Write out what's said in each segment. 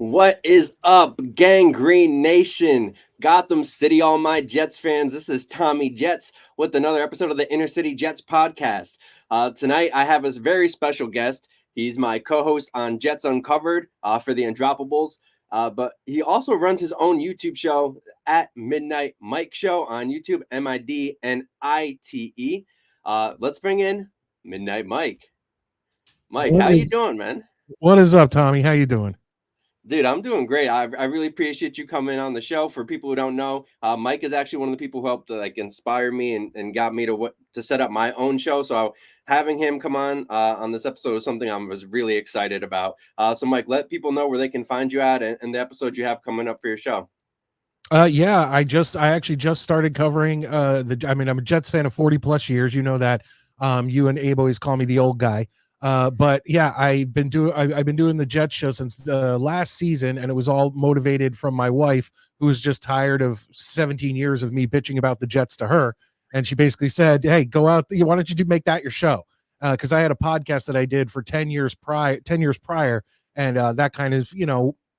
What is up, Gang Green Nation? Gotham City, all my Jets fans. This is Tommy Jets with another episode of the Inner City Jets podcast. Tonight, I have a very special guest. He's my co-host on JetsUNCovered for the Undroppables, but he also runs his own YouTube show at Midnite Mike Show on YouTube, Midnite. Let's bring in Midnite Mike. Mike, how you doing, man? What is up, Tommy? How you doing? Dude, I'm doing great. I really appreciate you coming on the show. For people who don't know, Mike is actually one of the people who helped to inspire me and got me to set up my own show. So having him come on this episode is something I was really excited about. So Mike, let people know where they can find you at and the episodes you have coming up for your show. Yeah, I actually just started covering I'm a Jets fan of 40 plus years. You know that. You and Abe always call me the old guy. But yeah, I've been doing the Jets show since the last season, and it was all motivated from my wife, who was just tired of 17 years of me bitching about the Jets to her. And she basically said, "Hey, go out. Why don't you make that your show?" Because I had a podcast that I did for 10 years prior, and that kind of,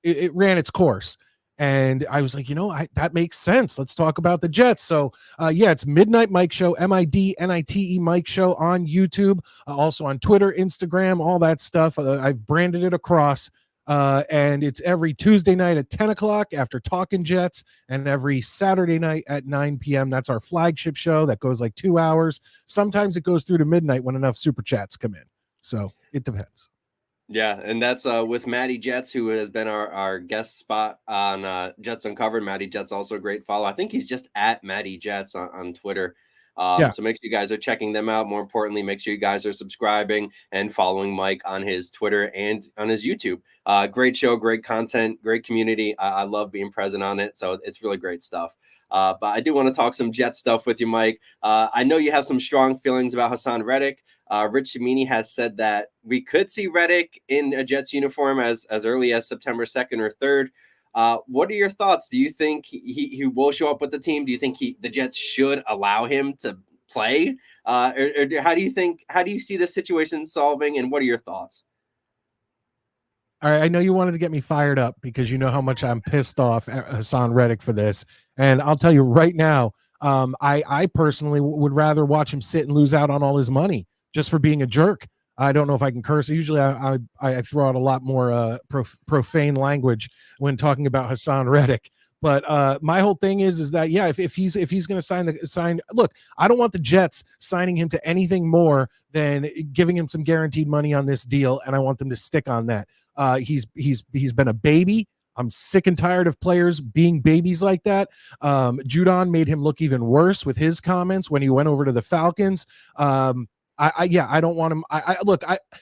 it ran its course. And I was like, that makes sense. Let's talk about the Jets. So, it's Midnite Mike Show, Midnite Mike Show on YouTube, also on Twitter, Instagram, all that stuff. I've branded it across, and it's every Tuesday night at 10 o'clock after Talking Jets, and every Saturday night at 9 p.m. That's our flagship show that goes like 2 hours. Sometimes it goes through to midnight when enough super chats come in. So it depends. Yeah, and that's with Maddie Jets, who has been our guest spot on JetsUNCovered. Maddie Jets, also a great follow. I think he's just at Maddie Jets on Twitter. So make sure you guys are checking them out. More importantly, make sure you guys are subscribing and following Mike on his Twitter and on his YouTube. Great show, great content, great community. I love being present on it. So it's really great stuff. But I do want to talk some Jets stuff with you, Mike. I know you have some strong feelings about Haason Reddick. Rich Cimini has said that we could see Reddick in a Jets uniform as early as September 2nd or 3rd. What are your thoughts? Do you think he will show up with the team? Do you think the Jets should allow him to play? Or how do you see this situation solving, and what are your thoughts? All right, I know you wanted to get me fired up because you know how much I'm pissed off at Haason Reddick for this. And I'll tell you right now, I personally would rather watch him sit and lose out on all his money just for being a jerk. I don't know if I can curse. Usually I throw out a lot more profane language when talking about Haason Reddick. But my whole thing is that, yeah, if he's going to sign, look, I don't want the Jets signing him to anything more than giving him some guaranteed money on this deal, and I want them to stick on that. He's been a baby. I'm sick and tired of players being babies like that. Judon made him look even worse with his comments when he went over to the Falcons. I don't want him.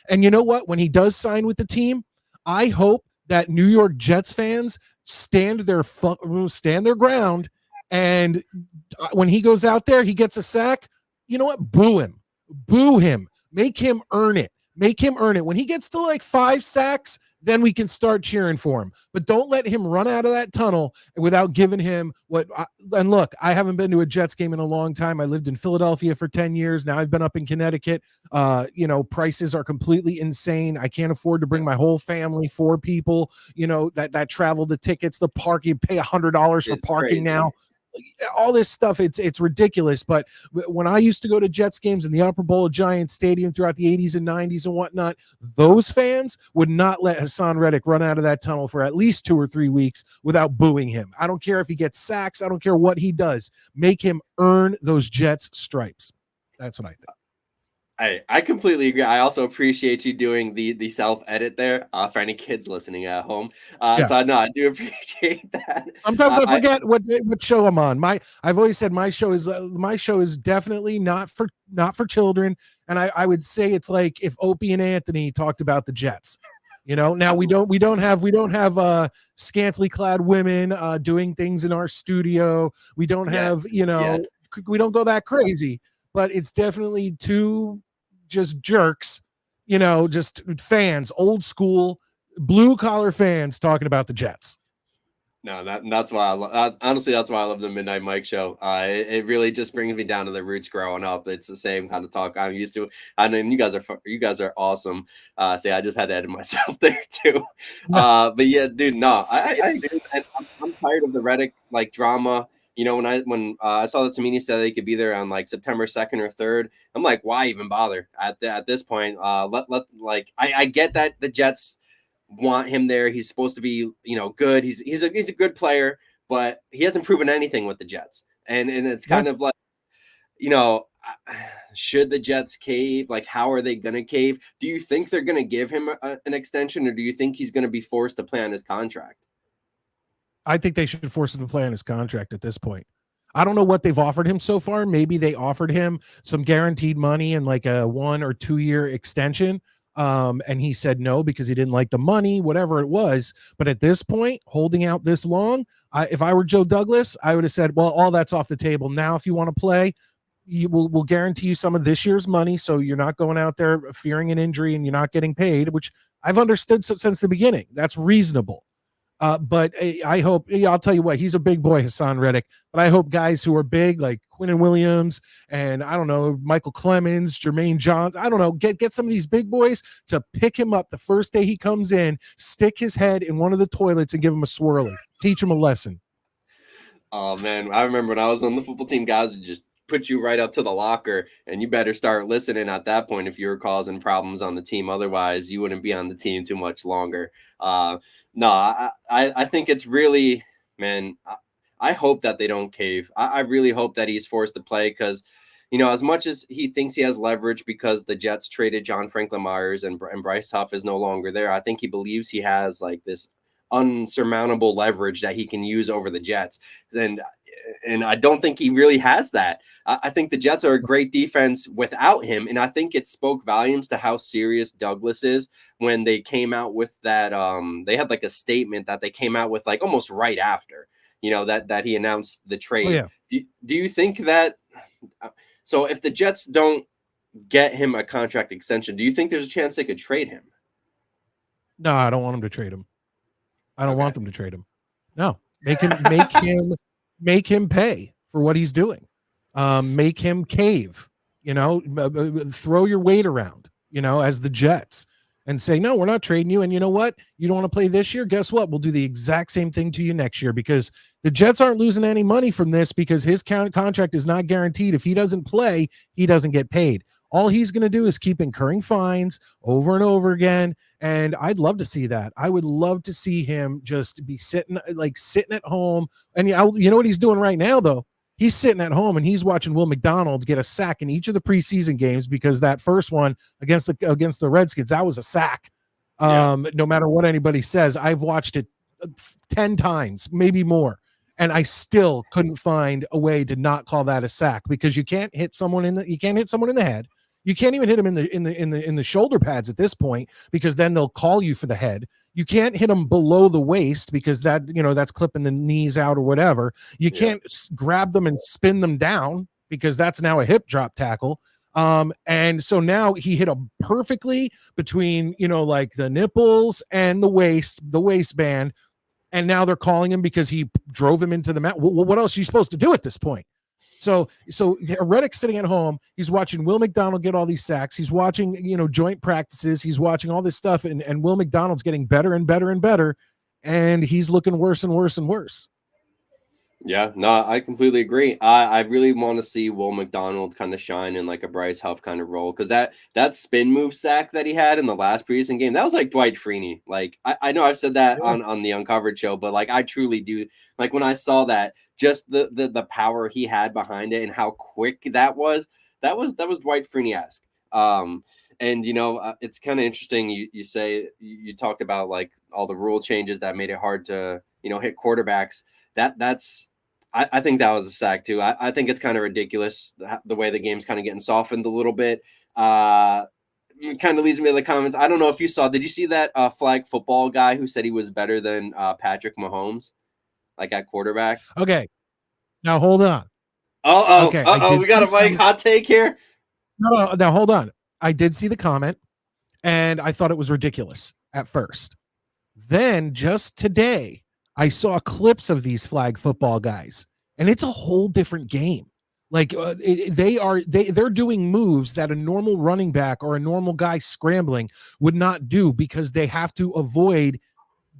And you know what? When he does sign with the team, I hope that New York Jets fans stand their ground. And when he goes out there, he gets a sack. You know what? Boo him. Make him earn it. When he gets to like 5 sacks, then we can start cheering for him. But don't let him run out of that tunnel without giving him and look, I haven't been to a Jets game in a long time. I lived in Philadelphia for 10 years. Now I've been up in Connecticut. Prices are completely insane. I can't afford to bring my whole family, 4 people, that travel the tickets, the park. You pay $100 for parking crazy. Now. All this stuff, it's ridiculous. But when I used to go to Jets games in the Upper Bowl of Giants Stadium throughout the 80s and 90s and whatnot, those fans would not let Haason Reddick run out of that tunnel for at least 2 or 3 weeks without booing him. I don't care if he gets sacks. I don't care what he does. Make him earn those Jets stripes. That's what I think. I completely agree. I also appreciate you doing the self-edit there for any kids listening at home. So no, I do appreciate that. Sometimes I forget what show I'm on. I've always said my show is definitely not for children. And I would say it's like if Opie and Anthony talked about the Jets. Now we don't have scantily clad women doing things in our studio. We don't have, we don't go that crazy, but it's definitely too just jerks, just fans, old school blue collar fans talking about the Jets. No, that's why honestly, that's why I love the Midnite Mike Show. It really just brings me down to the roots growing up. It's the same kind of talk I'm used to. I mean, you guys are awesome. See, I just had to edit myself there too. But yeah, dude, no, I do. And I'm tired of the Reddick like drama. You know, when I saw that Cimini said they could be there on like September 2nd or 3rd, I'm like, why even bother at this point? I get that the Jets want him there. He's supposed to be, good. He's a good player, but he hasn't proven anything with the Jets. And it's kind of like, should the Jets cave? Like, how are they going to cave? Do you think they're going to give him an extension, or do you think he's going to be forced to play on his contract? I think they should force him to play on his contract at this point. I don't know what they've offered him so far. Maybe they offered him some guaranteed money and like a 1 or 2 year extension. And he said no because he didn't like the money, whatever it was. But at this point, holding out this long, if I were Joe Douglas, I would have said, well, all that's off the table. Now, if you want to play, we'll guarantee you some of this year's money. So you're not going out there fearing an injury and you're not getting paid, which I've understood since the beginning. That's reasonable. But I hope, I'll tell you what, he's a big boy, Haason Reddick, but I hope guys who are big like Quinnen Williams and I don't know, Michael Clemens, Jermaine Johns, I don't know, get some of these big boys to pick him up the first day he comes in, stick his head in one of the toilets and give him a swirly, teach him a lesson. Oh man, I remember when I was on the football team, guys would just put you right up to the locker, and you better start listening at that point if you were causing problems on the team. Otherwise, you wouldn't be on the team too much longer. No, I think it's really, man, I hope that they don't cave. I really hope that he's forced to play because, as much as he thinks he has leverage because the Jets traded John Franklin Myers and Bryce Huff is no longer there, I think he believes he has like this unsurmountable leverage that he can use over the Jets. And I don't think he really has that. I think the Jets are a great defense without him. And I think it spoke volumes to how serious Douglas is when they came out with that. They had like a statement that they came out with like almost right after, that he announced the trade. Oh, yeah. Do you think that? So if the Jets don't get him a contract extension, do you think there's a chance they could trade him? No, I don't want him to trade him. I don't want them to trade him. No, make him pay for what he's doing. Make him cave, throw your weight around, as the Jets and say, no, we're not trading you. And you know what? You don't want to play this year. Guess what? We'll do the exact same thing to you next year because the Jets aren't losing any money from this because his contract is not guaranteed. If he doesn't play, he doesn't get paid. All he's going to do is keep incurring fines over and over again. And I'd love to see that. I would love to see him just be sitting at home. And you know what he's doing right now, though? He's sitting at home and he's watching Will McDonald get a sack in each of the preseason games because that first one against the Redskins, that was a sack. No matter what anybody says, I've watched it 10 times, maybe more. And I still couldn't find a way to not call that a sack because you can't hit someone in the head. You can't even hit him in the shoulder pads at this point because then they'll call you for the head. You can't hit them below the waist because that's clipping the knees out or whatever. You can't grab them and spin them down because that's now a hip drop tackle. And so now he hit them perfectly between, like the nipples and the waistband. And now they're calling him because he drove him into the mat. What else are you supposed to do at this point? So Reddick's sitting at home. He's watching Will McDonald get all these sacks. He's watching, joint practices. He's watching all this stuff. And Will McDonald's getting better and better and better. And he's looking worse and worse and worse. Yeah, no, I completely agree. I really want to see Will McDonald kind of shine in like a Bryce Huff kind of role because that spin move sack that he had in the last preseason game, that was like Dwight Freeney. Like I know I've said that on the Uncovered show, but like I truly do. Like when I saw that, just the power he had behind it and how quick that was Dwight Freeney-esque. And it's kind of interesting. You talked about like all the rule changes that made it hard to hit quarterbacks. I think that was a sack too. I think it's kind of ridiculous the way the game's kind of getting softened a little bit. Kind of leads me to the comments. I don't know if you saw. Did you see that flag football guy who said he was better than Patrick Mahomes, like at quarterback? Okay, now hold on. Okay. We got a Mike hot take here. No, now hold on. I did see the comment, and I thought it was ridiculous at first. Then just today, I saw clips of these flag football guys, and it's a whole different game. Like they're doing moves that a normal running back or a normal guy scrambling would not do, because they have to avoid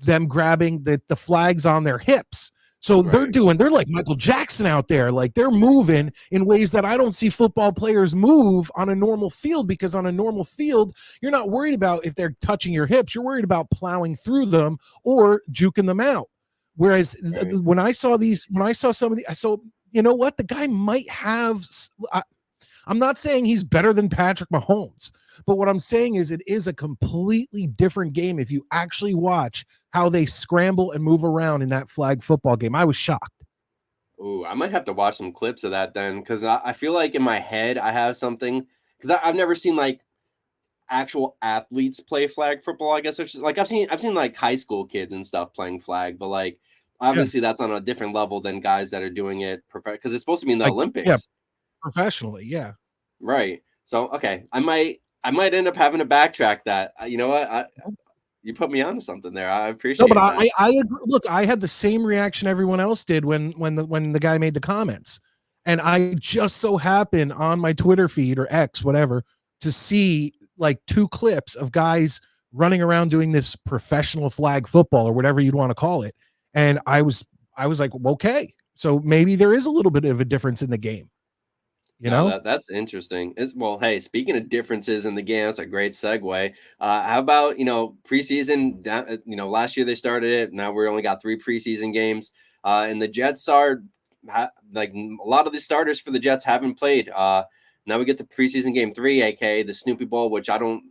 them grabbing the flags on their hips. So they're like Michael Jackson out there. Like they're moving in ways that I don't see football players move on a normal field, because on a normal field, you're not worried about if they're touching your hips. You're worried about plowing through them or juking them out. Whereas when I saw some of the, you know what? The guy might have, I'm not saying he's better than Patrick Mahomes, but what I'm saying is it is a completely different game if you actually watch how they scramble and move around in that flag football game. I was shocked. Ooh, I might have to watch some clips of that then, because I feel like in my head I have something, because I've never seen like actual athletes play flag football. I guess it's like I've seen like high school kids and stuff playing flag, but like obviously that's on a different level than guys that are doing it because it's supposed to be in the Olympics. Yeah, professionally, yeah. Right. So okay, I might end up having to backtrack that. You know what? You put me onto something there. I appreciate it. No, but I agree. Look, I had the same reaction everyone else did when the guy made the comments. And I just so happened on my Twitter feed or X, whatever, to see like 2 clips of guys running around doing this professional flag football or whatever you'd want to call it. And I was like, okay, so maybe there is a little bit of a difference in the game. You know, that's interesting. Well, hey, speaking of differences in the game, that's a great segue. How about, preseason? Last year they started it. Now we only got 3 preseason games. And the Jets are like a lot of the starters for the Jets haven't played. Now we get to preseason game 3, aka the Snoopy Bowl, which I don't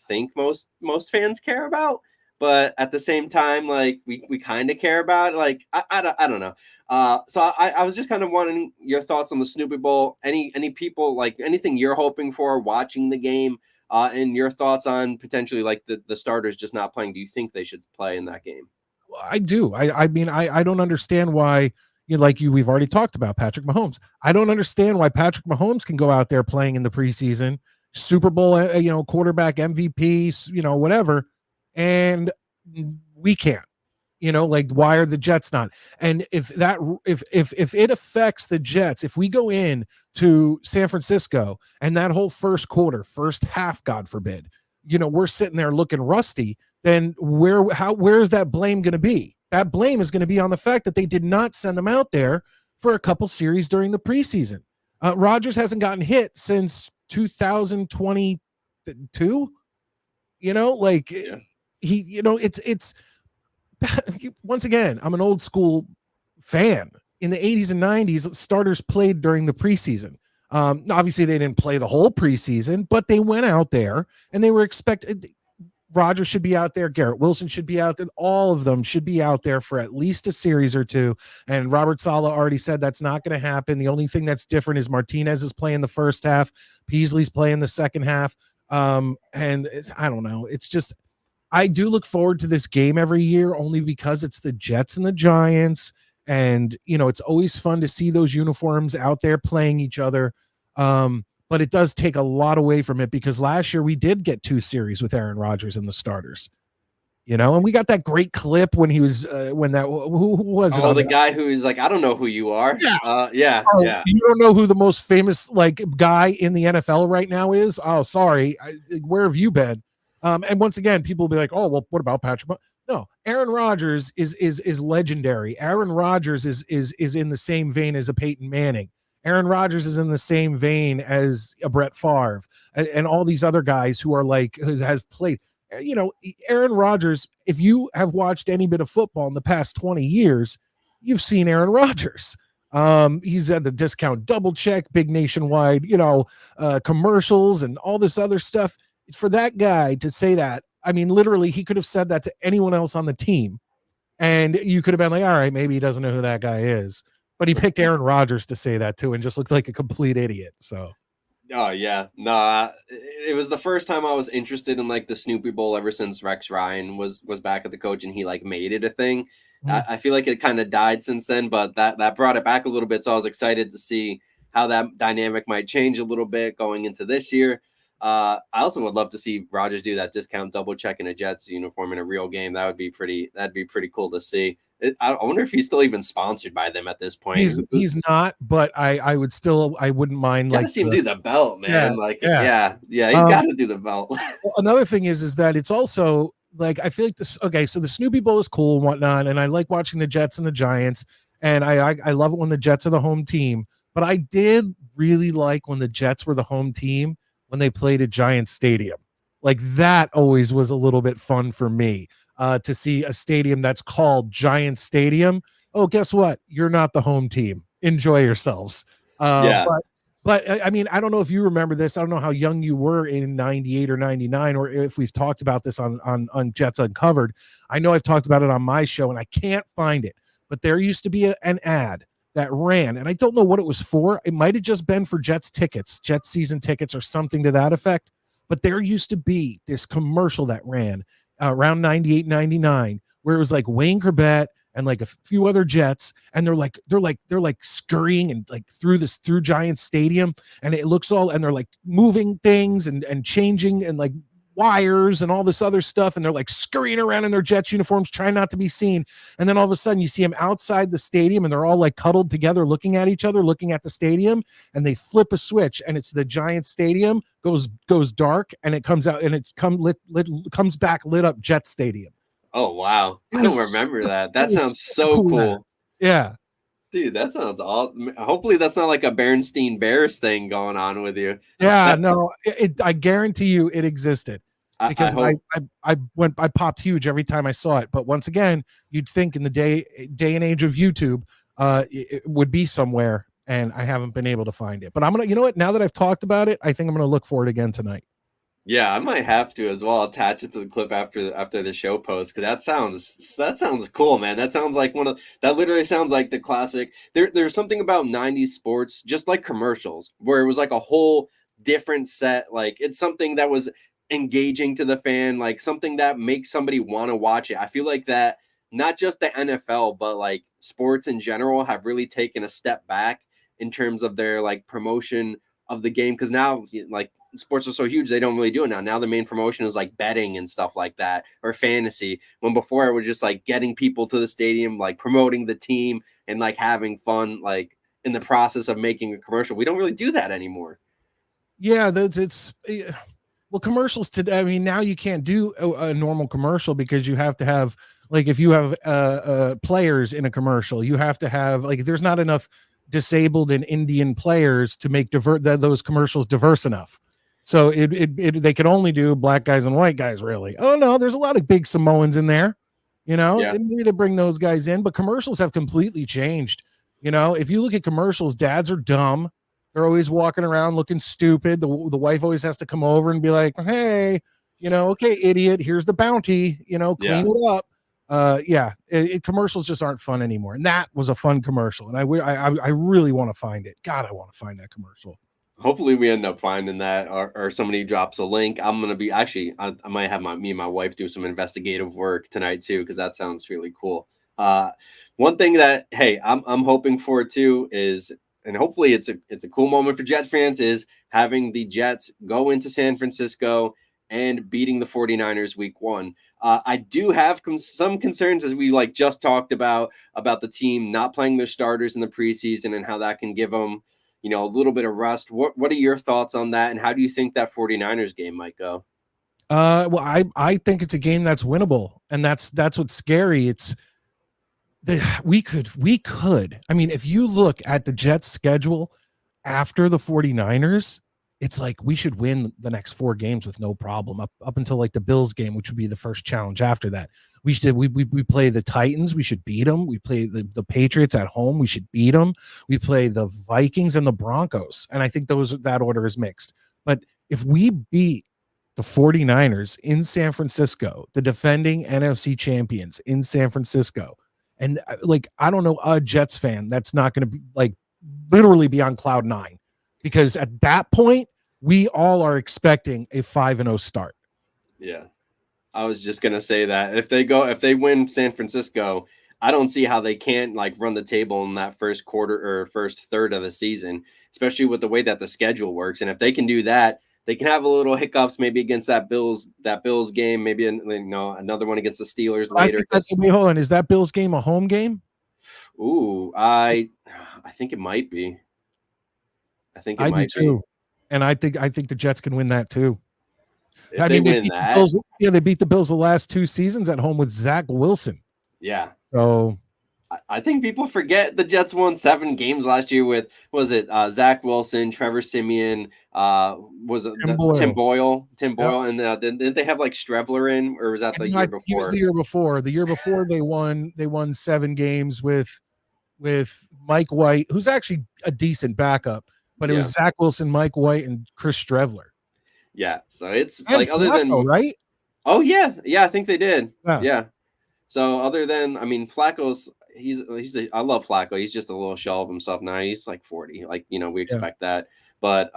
think most fans care about. But at the same time, like we kind of care about it. Like I don't know. So I was just kind of wanting your thoughts on the Snoopy Bowl. Any people, like anything you're hoping for watching the game, and your thoughts on potentially like the starters just not playing. Do you think they should play in that game? I do. I mean, I don't understand why. We've already talked about Patrick Mahomes. I don't understand why Patrick Mahomes can go out there playing in the preseason, Super Bowl, quarterback MVP, whatever, and we can't. Like, why are the Jets not? And if it affects the Jets, if we go in to San Francisco and that whole first quarter, first half, God forbid, we're sitting there looking rusty, then where is that blame going to be? That blame is going to be on the fact that they did not send them out there for a couple series during the preseason. Rodgers hasn't gotten hit since 2022. It's once again, I'm an old school fan. In the 80s and 90s, starters played during the preseason. Obviously, they didn't play the whole preseason, but they went out there and they were expected. Rodgers should be out there. Garrett Wilson should be out there. All of them should be out there for at least a series or 2. And Robert Saleh already said that's not going to happen. The only thing that's different is Martinez is playing the first half. Peasley's playing the second half. And I don't know. It's just, I do look forward to this game every year only because it's the Jets and the Giants. And, it's always fun to see those uniforms out there playing each other. But it does take a lot away from it because last year we did get 2 series with Aaron Rodgers and the starters, and we got that great clip when he was, who was it? Oh, the guy who is like, I don't know who you are. Yeah. Yeah. You don't know who the most famous guy in the NFL right now is? Oh, sorry. Where have you been? And once again, people will be like, oh, well, what about Patrick? No, Aaron Rodgers is legendary. Aaron Rodgers is in the same vein as a Peyton Manning. Aaron Rodgers is in the same vein as a Brett Favre and all these other guys who are who have played. Aaron Rodgers, if you have watched any bit of football in the past 20 years, you've seen Aaron Rodgers. He's had the discount double check, big nationwide, commercials and all this other stuff. For that guy to say that, I mean, literally, he could have said that to anyone else on the team. And you could have been like, all right, maybe he doesn't know who that guy is. But he picked Aaron Rodgers to say that too and just looked like a complete idiot. So, oh yeah, no, it was the first time I was interested in the Snoopy Bowl ever since Rex Ryan was back at the coach and he made it a thing. I feel like it kind of died since then, but that brought it back a little bit. So I was excited to see how that dynamic might change a little bit going into this year. I also would love to see Rodgers do that discount double check in a Jets uniform in a real game. That'd be pretty cool to see. I wonder if he's still even sponsored by them at this point. He's not, but I wouldn't mind Gotta like see him do the belt, yeah, man. Like, yeah. he's got to do the belt. Well, another thing is that it's also like I feel like this. Okay, so the Snoopy Bowl is cool and whatnot, and I like watching the Jets and the Giants, and I love it when the Jets are the home team. But I did really like when the Jets were the home team when they played at Giants Stadium. Like that always was a little bit fun for me to see a stadium that's called Giants Stadium. Oh, guess what? You're not the home team. Enjoy yourselves. Yeah. But I mean, I don't know if you remember this. I don't know how young you were in 98 or 99, or if we've talked about this on Jets Uncovered. I know I've talked about it on my show and I can't find it, but there used to be an ad that ran, and I don't know what it was for. It might have just been for Jets tickets, Jets season tickets or something to that effect. But there used to be this commercial that ran around 98, 99, where it was like Wayne Corbett and like a few other Jets, and they're like scurrying and like through Giants Stadium, and it looks all, and they're like moving things and changing and like wires and all this other stuff, and they're like scurrying around in their Jets uniforms trying not to be seen. And then all of a sudden you see them outside the stadium, and they're all like cuddled together looking at each other, looking at the stadium, and they flip a switch, and it's the Giants Stadium goes dark, and it comes out, and it's comes back lit up Jet Stadium. Oh wow, I don't remember that. That sounds so cool. Yeah, dude, that sounds awesome. Hopefully that's not like a Bernstein Bears thing going on with you. Yeah, no, I guarantee you it existed, because I popped huge every time I saw it. But once again, you'd think in the day and age of YouTube, it would be somewhere, and I haven't been able to find it. But I'm gonna, you know what? Now that I've talked about it, I think I'm gonna look for it again tonight. Yeah, I might have to as well. Attach it to the clip after the show post, because that sounds cool, man. That sounds like that literally sounds like the classic. There's something about 90s sports, just like commercials, where it was like a whole different set. Like it's something that was engaging to the fan, like something that makes somebody want to watch it. I feel like that not just the NFL, but like sports in general have really taken a step back in terms of their like promotion of the game, because now like sports are so huge, they don't really do it now. Now the main promotion is like betting and stuff like that, or fantasy, when before it was just like getting people to the stadium, like promoting the team and like having fun, like in the process of making a commercial. We don't really do that anymore. Yeah, well, commercials today, I mean, now you can't do a normal commercial, because you have to have, like, if you have players in a commercial, you have to have, like, there's not enough disabled and Indian players to make those commercials diverse enough. So they can only do black guys and white guys, really. Oh no, there's a lot of big Samoans in there, Yeah. They need to bring those guys in. But commercials have completely changed. If you look at commercials, dads are dumb. They're always walking around looking stupid. The wife always has to come over and be like, hey, okay, idiot, here's the bounty, clean it up. Commercials just aren't fun anymore. And that was a fun commercial. And I really want to find it. God, I want to find that commercial. Hopefully we end up finding that, or somebody drops a link. I'm going to be actually, I might have me and my wife do some investigative work tonight too, because that sounds really cool. One thing that, hey, I'm hoping for too is, and hopefully it's a cool moment for Jets fans, is having the Jets go into San Francisco and beating the 49ers week 1. I do have some concerns, as we like just talked about the team not playing their starters in the preseason and how that can give them, a little bit of rust. What are your thoughts on that, and how do you think that 49ers game might go? Well, I think it's a game that's winnable, and that's what's scary. We could. I mean, if you look at the Jets schedule after the 49ers, it's like we should win the next 4 games with no problem, up until like the Bills game, which would be the first challenge after that. We play the Titans, we should beat them. We play the Patriots at home, we should beat them. We play the Vikings and the Broncos, and I think that order is mixed. But if we beat the 49ers in San Francisco, the defending NFC champions in San Francisco, and like, I don't know a Jets fan that's not going to be like literally be on cloud 9, because at that point we all are expecting a 5-0 start. Yeah. I was just going to say that if they win San Francisco, I don't see how they can't like run the table in that first quarter or first third of the season, especially with the way that the schedule works. And if they can do that, they can have a little hiccups maybe against that Bills game, maybe another one against the Steelers later. Wait, hold on. Is that Bills game a home game? Ooh, I think it might be. I might do too. Be. And I think the Jets can win that too. If they win beat that, the Bills, they beat the Bills the last 2 seasons at home with Zach Wilson. Yeah. So I think people forget the Jets won 7 games last year with, Zach Wilson, Trevor Siemian, was it Tim Boyle, yep. And didn't they have like Strebler in, or was that the year before? He was the year before. The year before they won 7 games with Mike White, who's actually a decent backup, but it was Zach Wilson, Mike White, and Chris Strebler. Yeah, so it's and like other Flacco, than right. Oh yeah, I think they did. Yeah. So other than, Flacco's. I love Flacco. He's just a little shell of himself now. He's like 40. Like, we expect that. But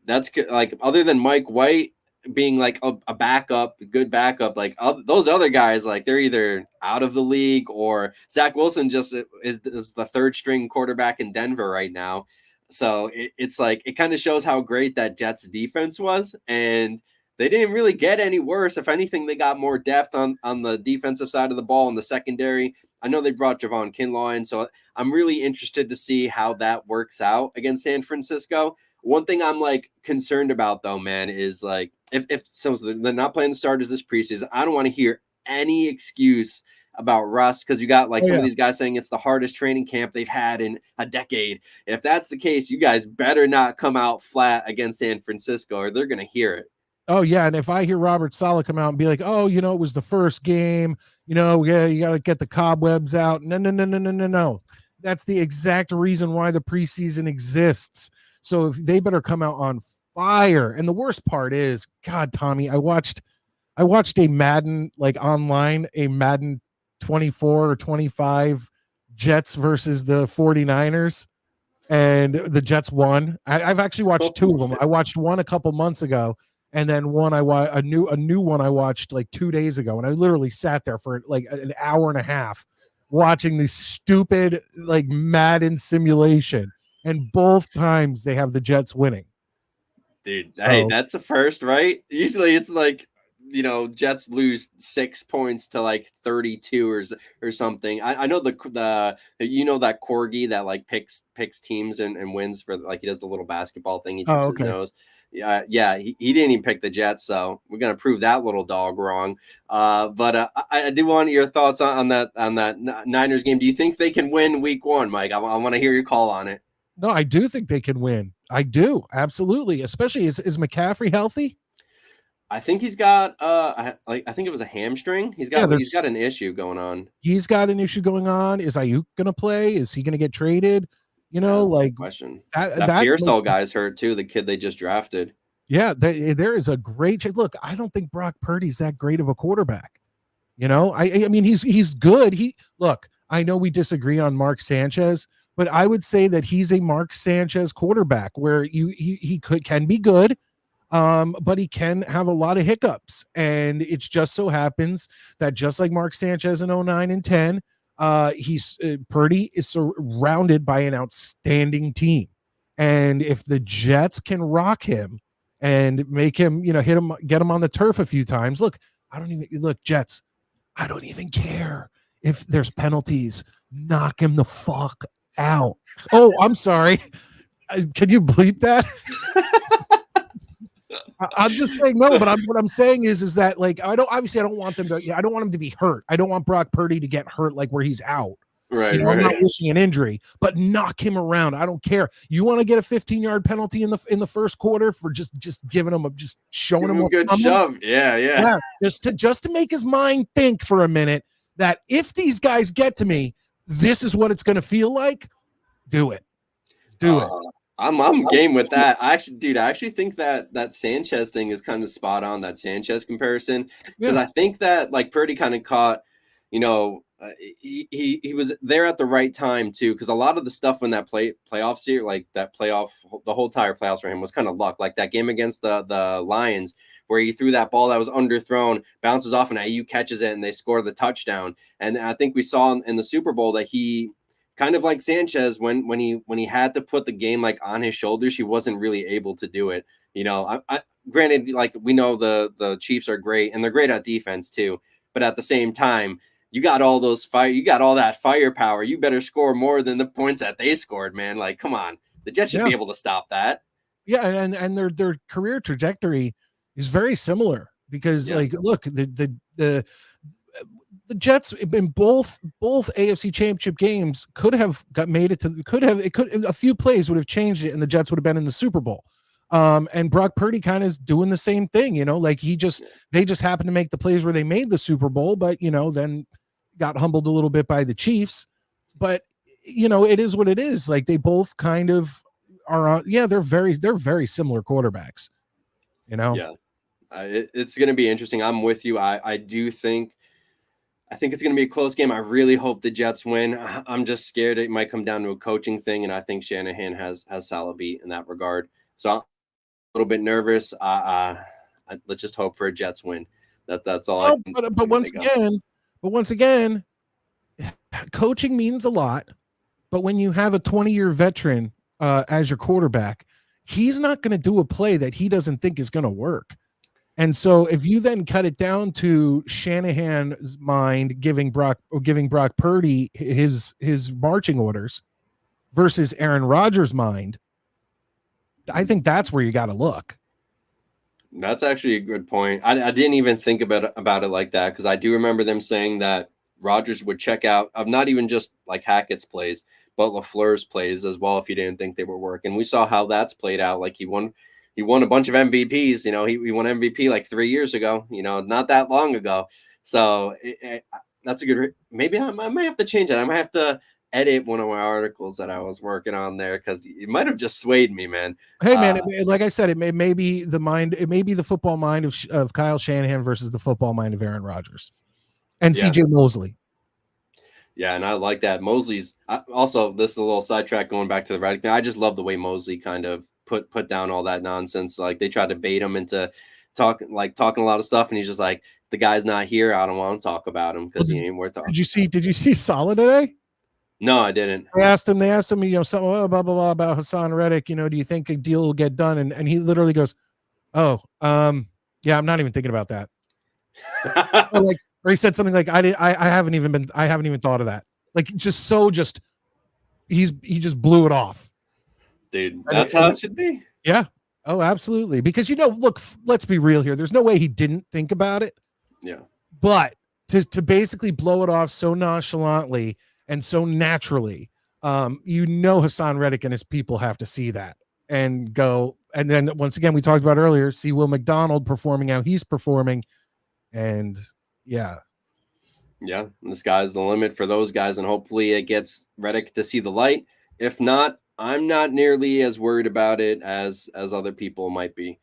that's good. Like, other than Mike White being like a backup, good backup, like those other guys, like they're either out of the league, or Zach Wilson just is the 3rd string quarterback in Denver right now. So it's like, it kind of shows how great that Jets defense was. And they didn't really get any worse. If anything, they got more depth on the defensive side of the ball in the secondary. I know they brought Javon Kinlaw in, so I'm really interested to see how that works out against San Francisco. One thing I'm like concerned about though, man, is like if they're not playing the starters this preseason, I don't want to hear any excuse about rust, because you got like some of these guys saying it's the hardest training camp they've had in a decade. If that's the case, you guys better not come out flat against San Francisco, or they're going to hear it. Oh, yeah. And if I hear Robert Saleh come out and be like, oh, it was the first game, you got to get the cobwebs out. No. That's the exact reason why the preseason exists. So if they better come out on fire. And the worst part is, God, Tommy, I watched a Madden, like online, a Madden 24 or 25 Jets versus the 49ers. And the Jets won. I've actually watched 2 of them. I watched one a couple months ago. And then a new one I watched like 2 days ago, and I literally sat there for like an hour and a half watching this stupid like Madden simulation, and both times they have the Jets winning. Dude, hey, that's a first, right? Usually it's like, Jets lose 6 points to like 32 or something. I know that Corgi that like picks teams and wins for, like, he does the little basketball thing. He trips his nose. Yeah, he didn't even pick the Jets, so we're gonna prove that little dog wrong. But I do want your thoughts on that Niners game. Do you think they can win Week 1, Mike? I want to hear your call on it. No, I do think they can win. I do, absolutely. Especially, is McCaffrey healthy? I think he's got I think it was a hamstring. He's got an issue going on. He's got an issue going on. Is Ayuk gonna play? Is he gonna get traded? Question. That Pearsall guy's hurt too, the kid they just drafted. Yeah, there is a great look. I don't think Brock Purdy's that great of a quarterback. I mean, he's good. I know we disagree on Mark Sanchez, but I would say that he's a Mark Sanchez quarterback where he can be good, but he can have a lot of hiccups. And it just so happens that just like Mark Sanchez in 09 and 10, Purdy is surrounded by an outstanding team. And if the Jets can rock him and make him, hit him, get him on the turf a few times. Jets, I don't even care if there's penalties. Knock him the fuck out. Oh, I'm sorry. Can you bleep that? I'm just saying no, but what I'm saying is that, like, I don't want them to. I don't want him to be hurt. I don't want Brock Purdy to get hurt, like where he's out. Right. I'm not wishing an injury, but knock him around. I don't care. You want to get a 15-yard penalty in the first quarter for just giving him just showing him a good shove. Yeah. Just to make his mind think for a minute that if these guys get to me, this is what it's going to feel like. Do it. I'm game with that. I actually think that Sanchez thing is kind of spot on, that Sanchez comparison, because I think that, like, Purdy kind of caught, he was there at the right time too, because a lot of the stuff when that playoff series, like the whole entire playoffs for him was kind of luck. Like that game against the Lions, where he threw that ball that was underthrown, bounces off, and Ayuk catches it, and they score the touchdown. And I think we saw in the Super Bowl that he kind of like Sanchez, when he had to put the game like on his shoulders, he wasn't really able to do it. I granted, like, we know the Chiefs are great and they're great at defense too, but at the same time, you got all that firepower. You better score more than the points that they scored, man. Like, come on, the Jets should be able to stop that. Yeah, and their career trajectory is very similar because, like, look, the Jets in both AFC Championship games could have a few plays would have changed it, and the Jets would have been in the Super Bowl. And Brock Purdy kind of is doing the same thing, like they just happened to make the plays where they made the Super Bowl, but then got humbled a little bit by the Chiefs. But it is what it is. Like, they both kind of are on. Yeah, they're very similar quarterbacks. Yeah, it's going to be interesting. I'm with you. I think it's going to be a close game. I really hope the Jets win. I'm just scared it might come down to a coaching thing, and I think Shanahan has Salah beat in that regard. So I'm a little bit nervous. Let's just hope for a Jets win. That's all. But once again, coaching means a lot. But when you have a 20-year veteran as your quarterback, he's not going to do a play that he doesn't think is going to work. And so if you then cut it down to Shanahan's mind giving Brock Purdy his marching orders versus Aaron Rodgers' mind, I think that's where you got to look. That's actually a good point. I didn't even think about it like that, because I do remember them saying that Rodgers would check out of not even just like Hackett's plays, but LaFleur's plays as well if he didn't think they were working. We saw how that's played out. Like, he won a bunch of MVPs. He won MVP like 3 years ago, not that long ago. So that's a good. Maybe I might have to change it. I might have to edit one of my articles that I was working on there, because it might have just swayed me, man. Hey, man, like I said, it may be the mind. It may be the football mind of Kyle Shanahan versus the football mind of Aaron Rodgers and CJ Mosley. Yeah, and I like that. Mosley's also, this is a little sidetrack going back to the Reddick thing. I just love the way Mosley kind of put down all that nonsense. Like, they tried to bait him into talking a lot of stuff, and he's just like, the guy's not here. I don't want to talk about him because he ain't worth talking. Did you see Salah today? No, I didn't. They asked him, something, blah, blah, blah about Haason Reddick. Do you think a deal will get done? And he literally goes, yeah, I'm not even thinking about that. or he said something like, I haven't even thought of that. Like, he just blew it off. Dude, that's how it should be. Yeah. Oh, absolutely. Because, look, let's be real here. There's no way he didn't think about it. Yeah. But to basically blow it off so nonchalantly and so naturally, Haason Reddick and his people have to see that and go. And then once again, we talked about earlier, see Will McDonald performing how he's performing. And yeah, the sky's the limit for those guys, and hopefully it gets Reddick to see the light. If not, I'm not nearly as worried about it as other people might be.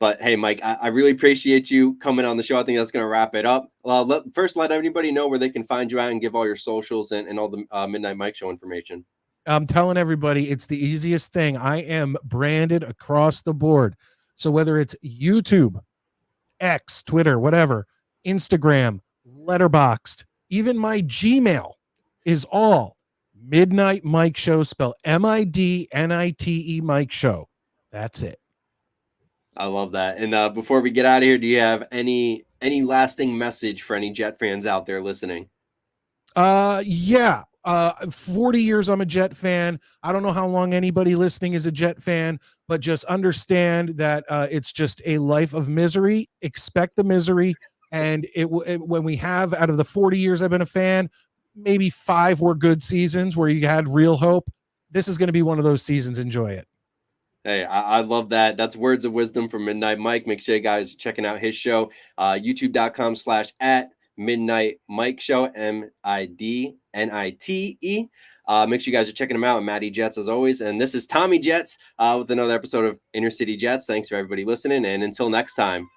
But hey, Mike, I really appreciate you coming on the show. I think that's going to wrap it up. Let everybody know where they can find you at and give all your socials and all the Midnite Mike Show information. I'm telling everybody, it's the easiest thing. I am branded across the board. So whether it's YouTube, X, Twitter, whatever, Instagram, Letterboxd, even my Gmail is all Midnite Mike Show, spelled MIDNITE Mike Show. That's it. I love that. And before we get out of here, do you have any lasting message for any Jet fans out there listening? Yeah. 40 years I'm a Jet fan. I don't know how long anybody listening is a Jet fan, but just understand that it's just a life of misery. Expect the misery. And when we have, out of the 40 years I've been a fan, maybe 5 were good seasons where you had real hope. This is going to be one of those seasons. Enjoy it. Hey, I love that. That's words of wisdom from Midnite Mike. Make sure you guys are checking out his show, youtube.com/@Midnite Mike Show, MIDNITE. Make sure you guys are checking him out. Matty Jets, as always. And this is Tommy Jets with another episode of Inner City Jets. Thanks for everybody listening. And until next time.